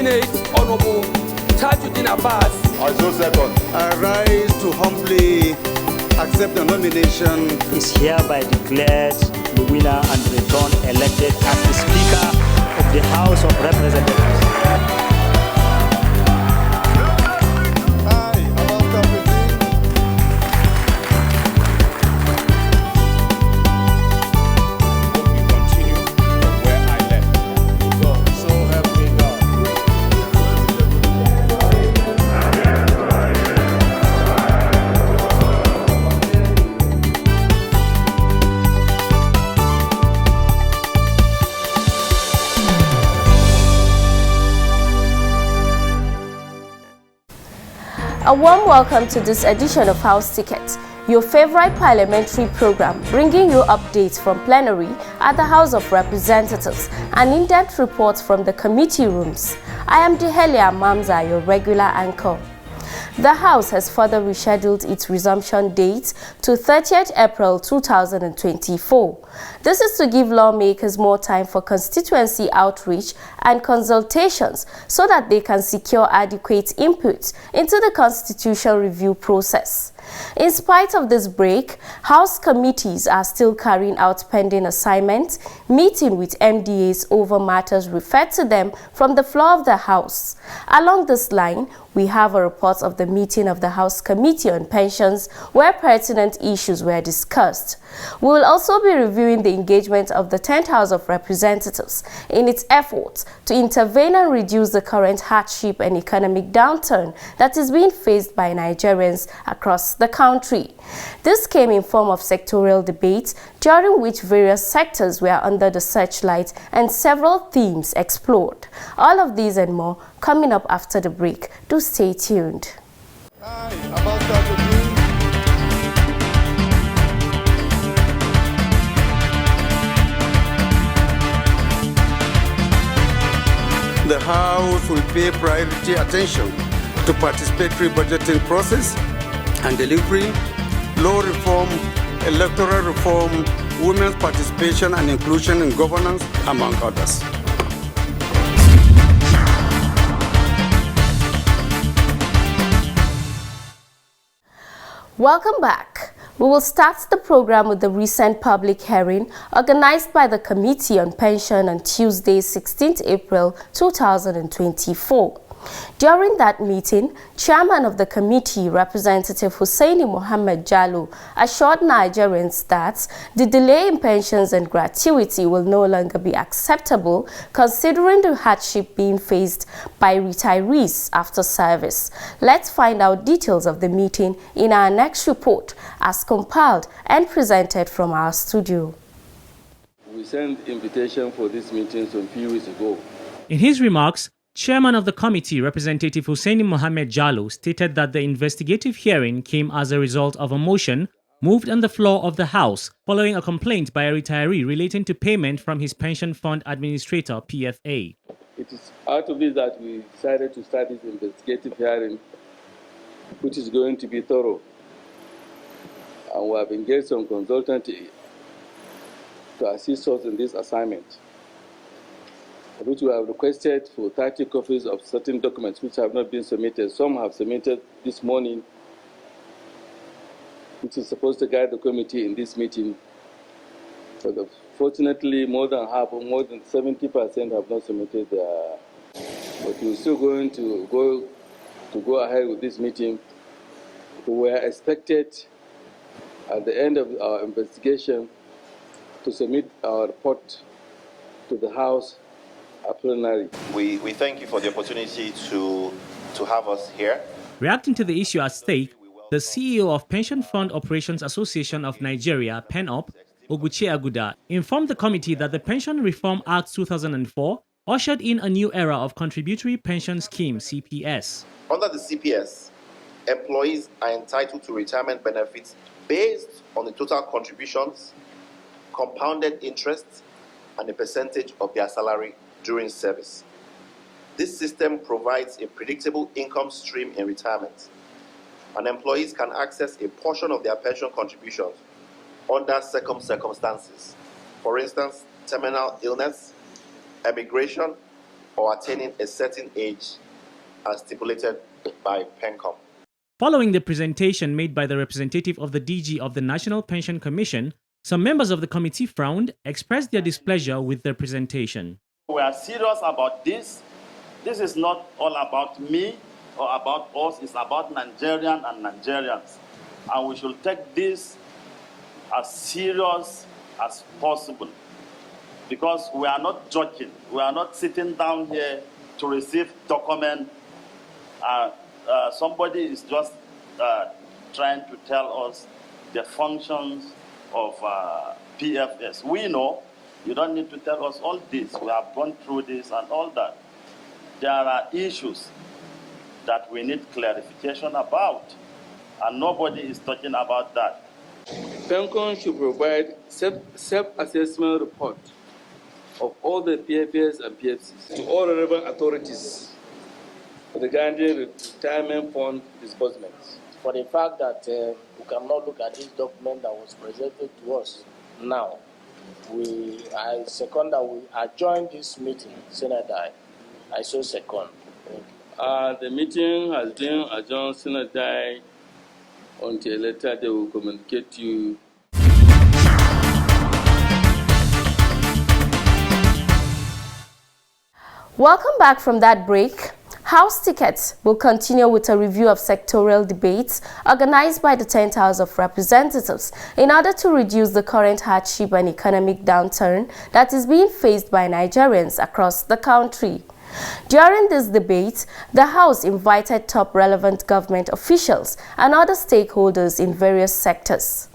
nominate Honorable Tajuddin Abbas. I so second. I rise to humbly accept the nomination. Is hereby declared the winner and returned elected as the Speaker of the House of Representatives. A warm welcome to this edition of House Cttee, your favorite parliamentary program, bringing you updates from plenary at the House of Representatives and in-depth reports from the committee rooms. I am Dehelia Mamza, your regular anchor. The House has further rescheduled its resumption date to 30th April 2024. This is to give lawmakers more time for constituency outreach and consultations so that they can secure adequate input into the constitutional review process. In spite of this break, House committees are still carrying out pending assignments, meeting with MDAs over matters referred to them from the floor of the House. Along this line, we have a report of the meeting of the House Committee on Pensions where pertinent issues were discussed. We will also be reviewing the engagement of the 10th House of Representatives in its efforts to intervene and reduce the current hardship and economic downturn that is being faced by Nigerians across the country. This came in form of sectoral debates during which various sectors were under the searchlight and several themes explored. All of these and more coming up after the break. Do stay tuned. The House will pay priority attention to participatory budgeting process and delivery, law reform, electoral reform, women's participation and inclusion in governance, among others. Welcome back. We will start the program with the recent public hearing organized by the Committee on Pension on Tuesday, 16th April 2024. During that meeting, Chairman of the committee, Representative Hussaini Mohammed Jallo, assured Nigerians that the delay in pensions and gratuity will no longer be acceptable considering the hardship being faced by retirees after service. Let's find out details of the meeting in our next report as compiled and presented from our studio. We sent invitation for this meeting some few weeks ago. In his remarks, Chairman of the committee, Representative Hussaini Mohammed Jallo, stated that the investigative hearing came as a result of a motion moved on the floor of the House following a complaint by a retiree relating to payment from his pension fund administrator, PFA. It is out of this that we decided to start this investigative hearing, which is going to be thorough. And we have engaged some consultant to assist us in this assignment, which we have requested for 30 copies of certain documents which have not been submitted. Some have submitted this morning, which is supposed to guide the committee in this meeting. But fortunately, more than half, or more than 70% have not submitted their. But we're still going to go ahead with this meeting. We were expected at the end of our investigation to submit our report to the House. We thank you for the opportunity to have us here. Reacting to the issue at stake, the CEO of Pension Fund Operations Association of Nigeria, PENOP, Oguchi Aguda, informed the committee that the Pension Reform Act 2004 ushered in a new era of contributory pension scheme, CPS. Under the CPS, employees are entitled to retirement benefits based on the total contributions, compounded interest, and a percentage of their salary during service. This system provides a predictable income stream in retirement, and employees can access a portion of their pension contributions under certain circumstances. For instance, terminal illness, emigration, or attaining a certain age as stipulated by PENCOM. Following the presentation made by the representative of the DG of the National Pension Commission, some members of the committee frowned, expressed their displeasure with the presentation. We are serious about this. This is not all about me or about us. It's about Nigerian and Nigerians. And we should take this as serious as possible. Because we are not joking. We are not sitting down here to receive document. Somebody is just trying to tell us the functions of PFS. We know. You don't need to tell us all this. We have gone through this and all that. There are issues that we need clarification about, and nobody is talking about that. PENCOM should provide self-assessment report of all the PFS and PFCs to all relevant authorities regarding retirement fund disbursements. For the fact that we cannot look at this document that was presented to us now, I second that we adjourn this meeting. Senator, I so second. The meeting has been adjourned, Senator, until later they will communicate to you. Welcome back from that break. House Tickets will continue with a review of sectoral debates organized by the 10th House of Representatives in order to reduce the current hardship and economic downturn that is being faced by Nigerians across the country. During this debate, the House invited top relevant government officials and other stakeholders in various sectors.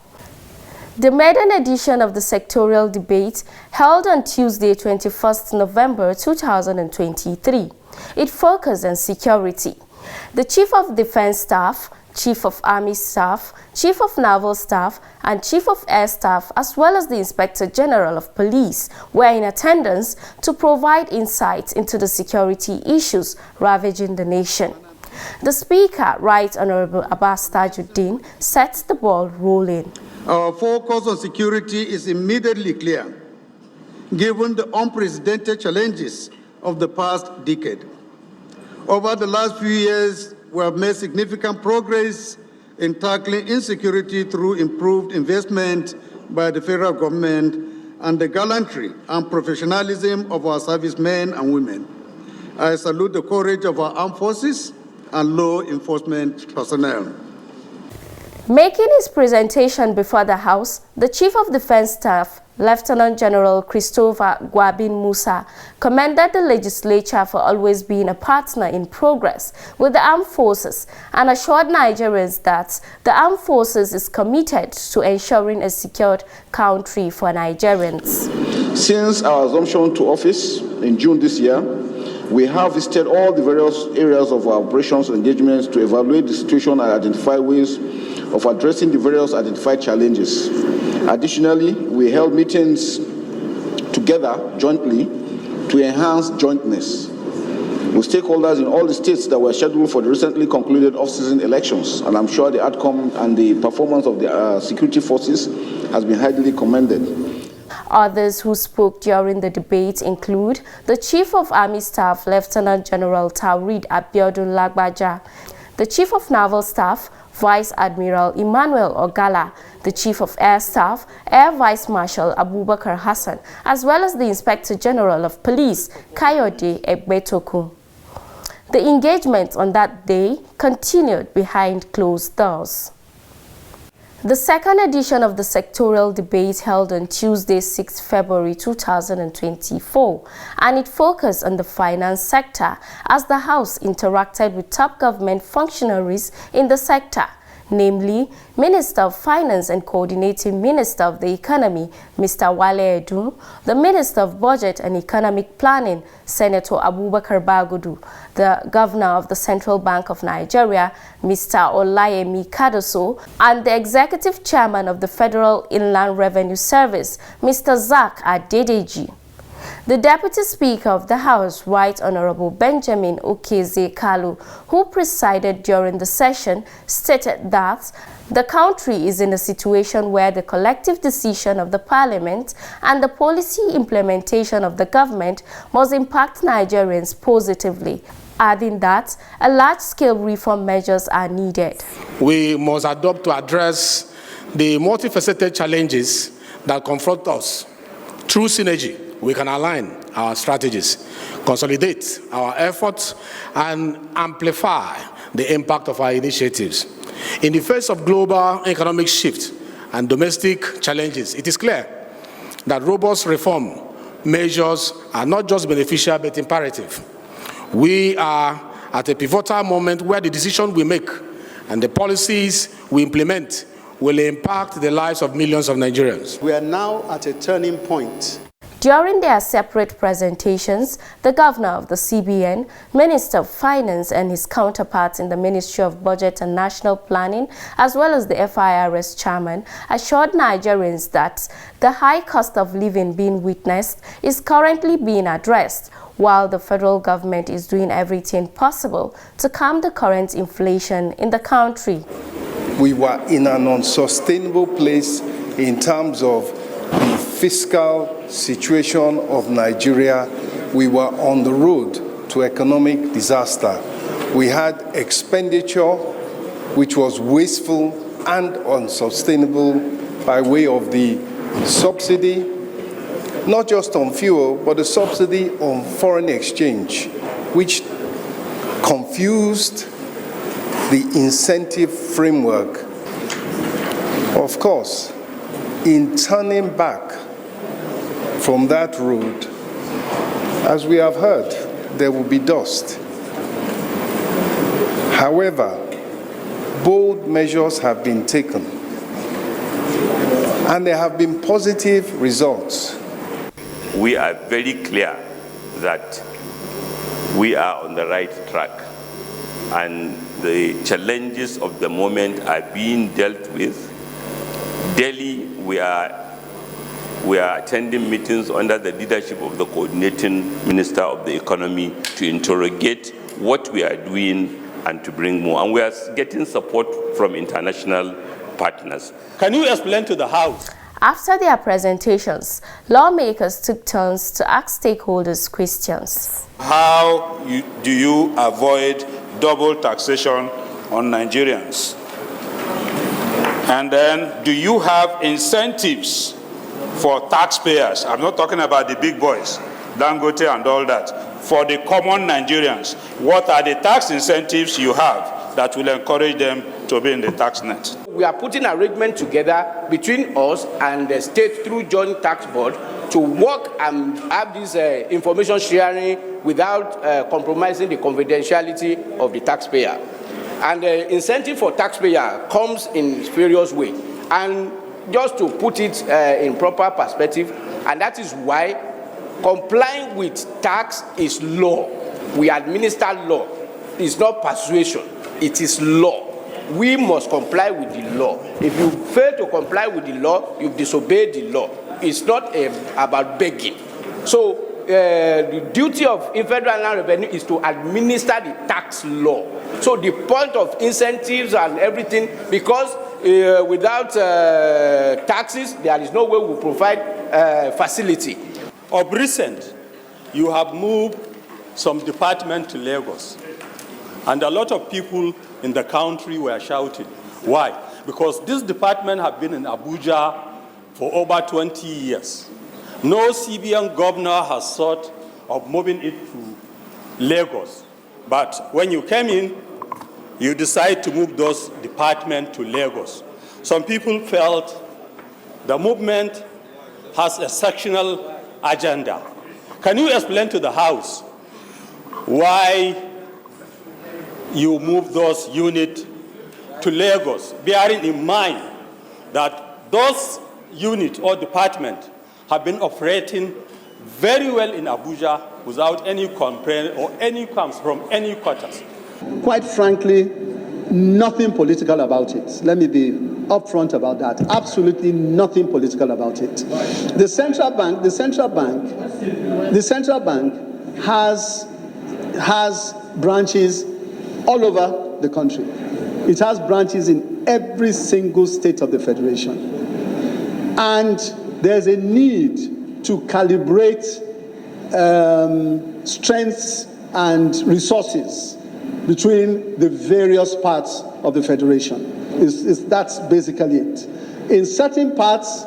The maiden edition of the sectoral debate held on Tuesday, 21st November 2023. It focused on security. The Chief of Defense Staff, Chief of Army Staff, Chief of Naval Staff, and Chief of Air Staff, as well as the Inspector General of Police, were in attendance to provide insights into the security issues ravaging the nation. The Speaker, Right Honorable Abbas Tajuddin, sets the ball rolling. Our focus on security is immediately clear, given the unprecedented challenges of the past decade. Over the last few years, we have made significant progress in tackling insecurity through improved investment by the federal government and the gallantry and professionalism of our servicemen and women. I salute the courage of our armed forces and law enforcement personnel. Making his presentation before the House, the Chief of Defense Staff, Lieutenant General Christopher Gwabin Musa, commended the legislature for always being a partner in progress with the armed forces and assured Nigerians that the armed forces is committed to ensuring a secured country for Nigerians. Since our assumption to office in June this year, we have visited all the various areas of our operations and engagements to evaluate the situation and identify ways of addressing the various identified challenges. Additionally, we held meetings together jointly to enhance jointness with stakeholders in all the states that were scheduled for the recently concluded off-season elections, and I'm sure the outcome and the performance of the security forces has been highly commended. Others who spoke during the debate include the Chief of Army Staff, Lieutenant General Taurid Abiodun Lagbaja, the Chief of Naval Staff, Vice Admiral Emmanuel Ogala, the Chief of Air Staff, Air Vice Marshal Abubakar Hassan, as well as the Inspector General of Police, Kayode Egbetoku. The engagement on that day continued behind closed doors. The second edition of the sectoral debate held on Tuesday, 6 February 2024, and it focused on the finance sector as the House interacted with top government functionaries in the sector, namely Minister of Finance and Coordinating Minister of the Economy, Mr. Wale Edun, the Minister of Budget and Economic Planning, Senator Abubakar Bagudu, the Governor of the Central Bank of Nigeria, Mr. Olayemi Kadoso, and the Executive Chairman of the Federal Inland Revenue Service, Mr. Zak Adedeji. The Deputy Speaker of the House, Right Honorable Benjamin Okeze-Kalu, who presided during the session, stated that the country is in a situation where the collective decision of the Parliament and the policy implementation of the government must impact Nigerians positively, adding that a large-scale reform measures are needed. We must adopt to address the multifaceted challenges that confront us. Through synergy, we can align our strategies, consolidate our efforts, and amplify the impact of our initiatives. In the face of global economic shift and domestic challenges, it is clear that robust reform measures are not just beneficial but imperative. We are at a pivotal moment where the decisions we make and the policies we implement will impact the lives of millions of Nigerians. We are now at a turning point. During their separate presentations, the Governor of the CBN, Minister of Finance and his counterparts in the Ministry of Budget and National Planning, as well as the FIRS chairman, assured Nigerians that the high cost of living being witnessed is currently being addressed, while the federal government is doing everything possible to calm the current inflation in the country. We were in an unsustainable place in terms of the fiscal situation of Nigeria. We were on the road to economic disaster. We had expenditure which was wasteful and unsustainable by way of the subsidy, not just on fuel, but the subsidy on foreign exchange, which confused the incentive framework. Of course, in turning back from that road, as we have heard, there will be dust. However, bold measures have been taken, and there have been positive results. We are very clear that we are on the right track, and the challenges of the moment are being dealt with. Daily, we are attending meetings under the leadership of the coordinating Minister of the Economy to interrogate what we are doing and to bring more. And we are getting support from international partners. Can you explain to the House? After their presentations, lawmakers took turns to ask stakeholders questions. How do you avoid double taxation on Nigerians? And then, do you have incentives for taxpayers? I'm not talking about the big boys, Dangote and all that. For the common Nigerians, what are the tax incentives you have that will encourage them to be in the tax net? We are putting an arrangement together between us and the state through Joint Tax Board to work and have this information sharing without compromising the confidentiality of the taxpayer. And the incentive for taxpayer comes in various ways. And just to put it in proper perspective, and that is why complying with tax is law. We administer law. It's not persuasion. It is law. We must comply with the law. If you fail to comply with the law, you've disobeyed the law. It's not about begging. So the duty of Federal Land Revenue is to administer the tax law. So the point of incentives and everything, because without taxes, there is no way we provide facility. Of recent, you have moved some department to Lagos, and a lot of people in the country were shouting. Why? Because this department have been in Abuja for over 20 years. No CBN governor has thought of moving it to Lagos. But when you came in, you decided to move those departments to Lagos. Some people felt the movement has a sectional agenda. Can you explain to the House why you move those units to Lagos, bearing in mind that those units or departments have been operating very well in Abuja without any complaint or any comes from any quarters? Quite frankly, nothing political about it. Let me be upfront about that. Absolutely nothing political about it. The central bank has branches all over the country. It has branches in every single state of the Federation. And there's a need to calibrate strengths and resources between the various parts of the Federation. That's basically it. In certain parts,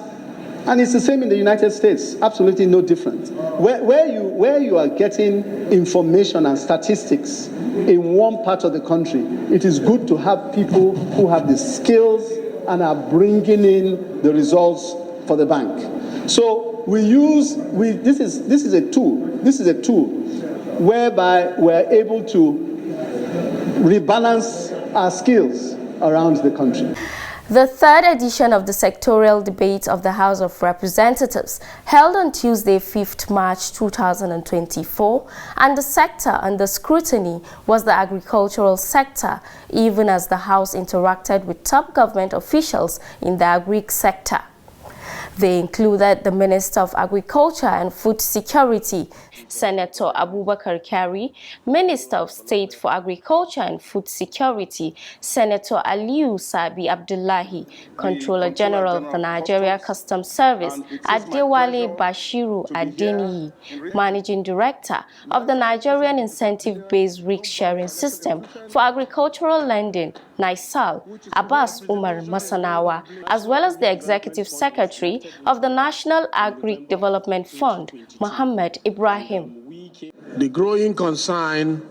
and it's the same in the United States, absolutely no different. Where you are getting information and statistics in one part of the country, it is good to have people who have the skills and are bringing in the results for the bank. So this is a tool whereby we're able to rebalance our skills around the country. The third edition of the sectoral debate of the House of Representatives, held on Tuesday, 5th March 2024, and the sector under scrutiny was the agricultural sector, even as the House interacted with top government officials in the agri sector. They included the Minister of Agriculture and Food Security, Senator Abubakar Kyari, Minister of State for Agriculture and Food Security, Senator Aliyu Sabi Abdullahi, Controller General of the Nigeria Customs Service, Adewale Bashiru Adeniyi, Managing Director of the Nigerian Incentive-Based Risk Sharing System for Agricultural Lending, Nat'l, Abbas Umar Masanawa, as well as the Executive Secretary of the National Agri Development Fund, Muhammad Ibrahim. The growing concern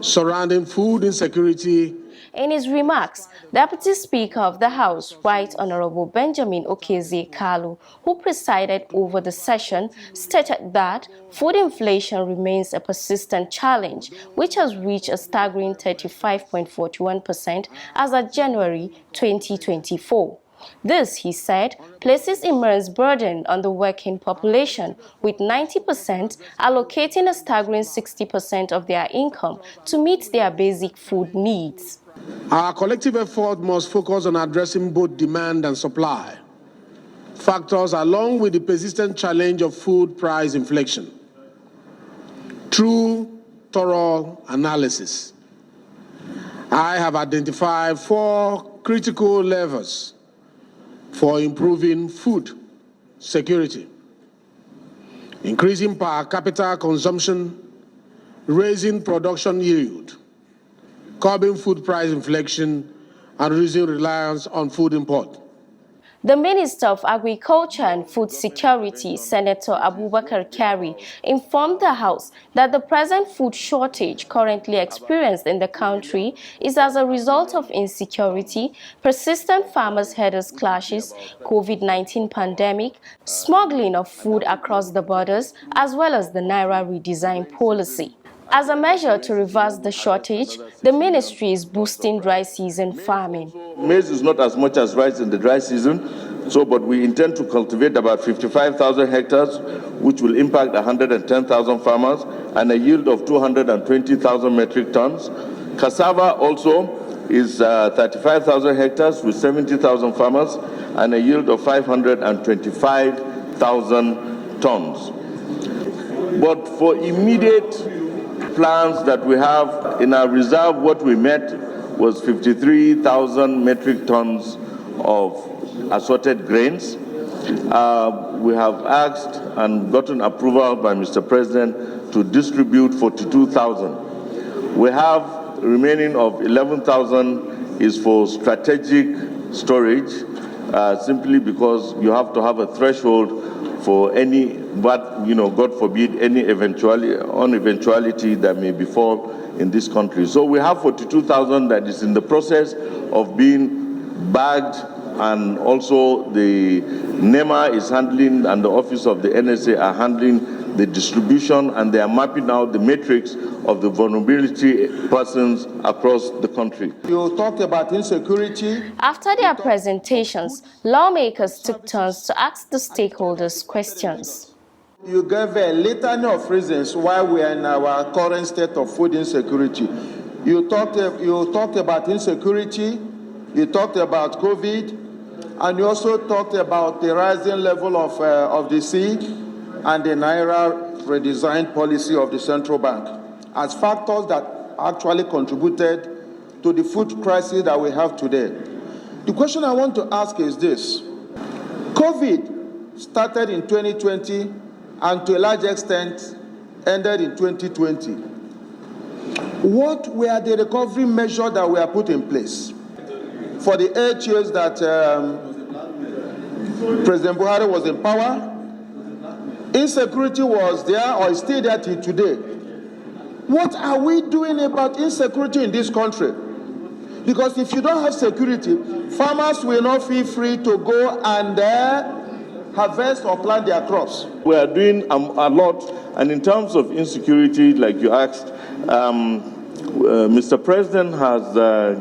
surrounding food insecurity. In his remarks, Deputy Speaker of the House, Right Honorable Benjamin Okeze Kalu, who presided over the session, stated that food inflation remains a persistent challenge, which has reached a staggering 35.41% as of January 2024. This, he said, places immense burden on the working population, with 90% allocating a staggering 60% of their income to meet their basic food needs. Our collective effort must focus on addressing both demand and supply factors, along with the persistent challenge of food price inflation. Through thorough analysis, I have identified 4 critical levers for improving food security: increasing per capita consumption, raising production yield, curbing food price inflation, and reducing reliance on food import. The Minister of Agriculture and Food Security, Senator Abubakar Kyari, informed the House that the present food shortage currently experienced in the country is as a result of insecurity, persistent farmers-herders clashes, COVID-19 pandemic, smuggling of food across the borders, as well as the Naira redesign policy. As a measure to reverse the shortage, the ministry is boosting dry season farming. Maize is not as much as rice in the dry season, but we intend to cultivate about 55,000 hectares, which will impact 110,000 farmers and a yield of 220,000 metric tons. Cassava also is 35,000 hectares with 70,000 farmers and a yield of 525,000 tons. But for immediate plans that we have in our reserve, what we met was 53,000 metric tons of assorted grains. We have asked and gotten approval by Mr. President to distribute 42,000. We have remaining of 11,000 is for strategic storage, simply because you have to have a threshold for any, but God forbid, any eventuality that may befall in this country. So we have 42,000 that is in the process of being bagged, and also the NEMA is handling, and the Office of the NSA are handling the distribution, and they are mapping out the matrix of the vulnerability persons across the country. You talked about insecurity. After their presentations, lawmakers took turns to ask the stakeholders questions. You gave a litany of reasons why we are in our current state of food insecurity. You talked about insecurity, you talked about COVID, And you also talked about the rising level of the sea and the Naira redesigned policy of the central bank as factors that actually contributed to the food crisis that we have today. The question I want to ask is this. COVID started in 2020 and to a large extent ended in 2020. What were the recovery measures that were put in place for the 8 years that President Buhari was in power? Insecurity was there or is still there till today. What are we doing about insecurity in this country? Because if you don't have security, farmers will not feel free to go and harvest or plant their crops. We are doing a lot, and in terms of insecurity, like you asked, Mr. President has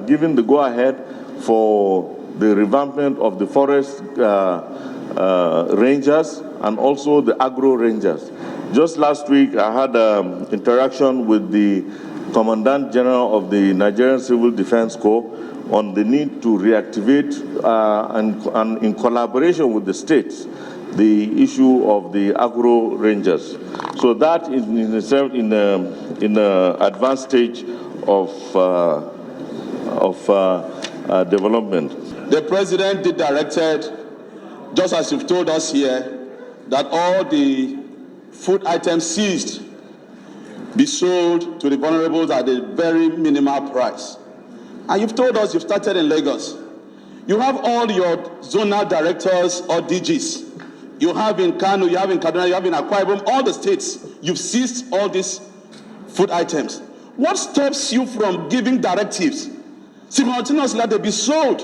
given the go-ahead for the revampment of the forest rangers and also the agro rangers. Just last week, I had interaction with the Commandant General of the Nigerian Civil Defense Corps on the need to reactivate and in collaboration with the states, the issue of the agro rangers. So that is in an advanced stage of development. The President did directed, just as you've told us here, that all the food items seized be sold to the vulnerables at a very minimal price. And you've told us you've started in Lagos. You have all your zonal directors or DGs. You have in Kano, you have in Kaduna, you have in Akwa Ibom, all the states, you've seized all these food items. What stops you from giving directives simultaneously that they be sold?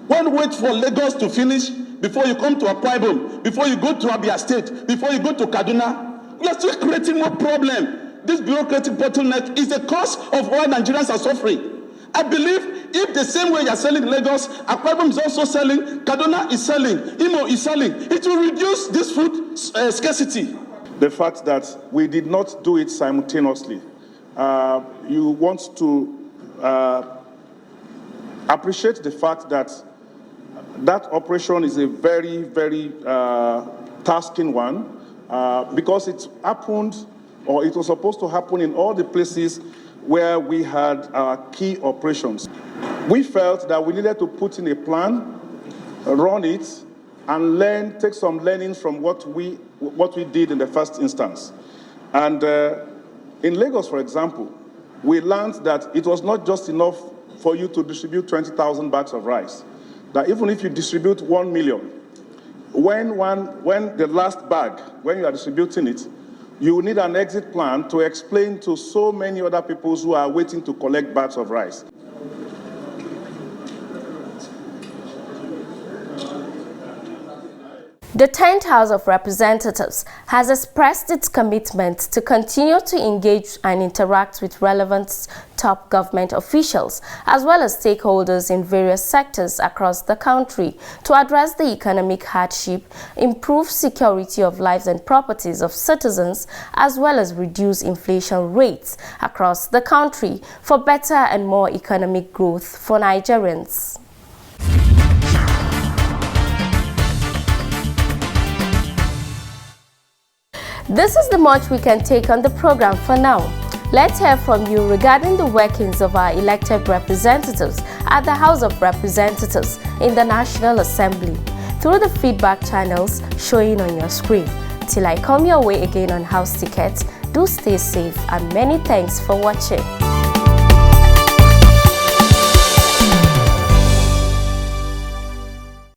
One wait for Lagos to finish before you come to Akwa Ibom, before you go to Abia State, before you go to Kaduna. You are still creating more problem. This bureaucratic bottleneck is the cause of why Nigerians are suffering. I believe if the same way you are selling in Lagos, Akwa Ibom is also selling, Kaduna is selling, Imo is selling, it will reduce this food scarcity. The fact that we did not do it simultaneously. You want to appreciate the fact that that operation is a very, very tasking one because it happened, or it was supposed to happen in all the places where we had our key operations. We felt that we needed to put in a plan, run it, and take some learnings from what we did in the first instance. And in Lagos, for example, we learned that it was not just enough for you to distribute 20,000 bags of rice. That even if you distribute 1 million, when the last bag, when you are distributing it, you need an exit plan to explain to so many other people who are waiting to collect bags of rice. The 10th House of Representatives has expressed its commitment to continue to engage and interact with relevant top government officials as well as stakeholders in various sectors across the country to address the economic hardship, improve security of lives and properties of citizens, as well as reduce inflation rates across the country for better and more economic growth for Nigerians. This is the much we can take on the program for now. Let's hear from you regarding the workings of our elected representatives at the House of Representatives in the National Assembly through the feedback channels showing on your screen. Till I come your way again on House Ticket, do stay safe and many thanks for watching.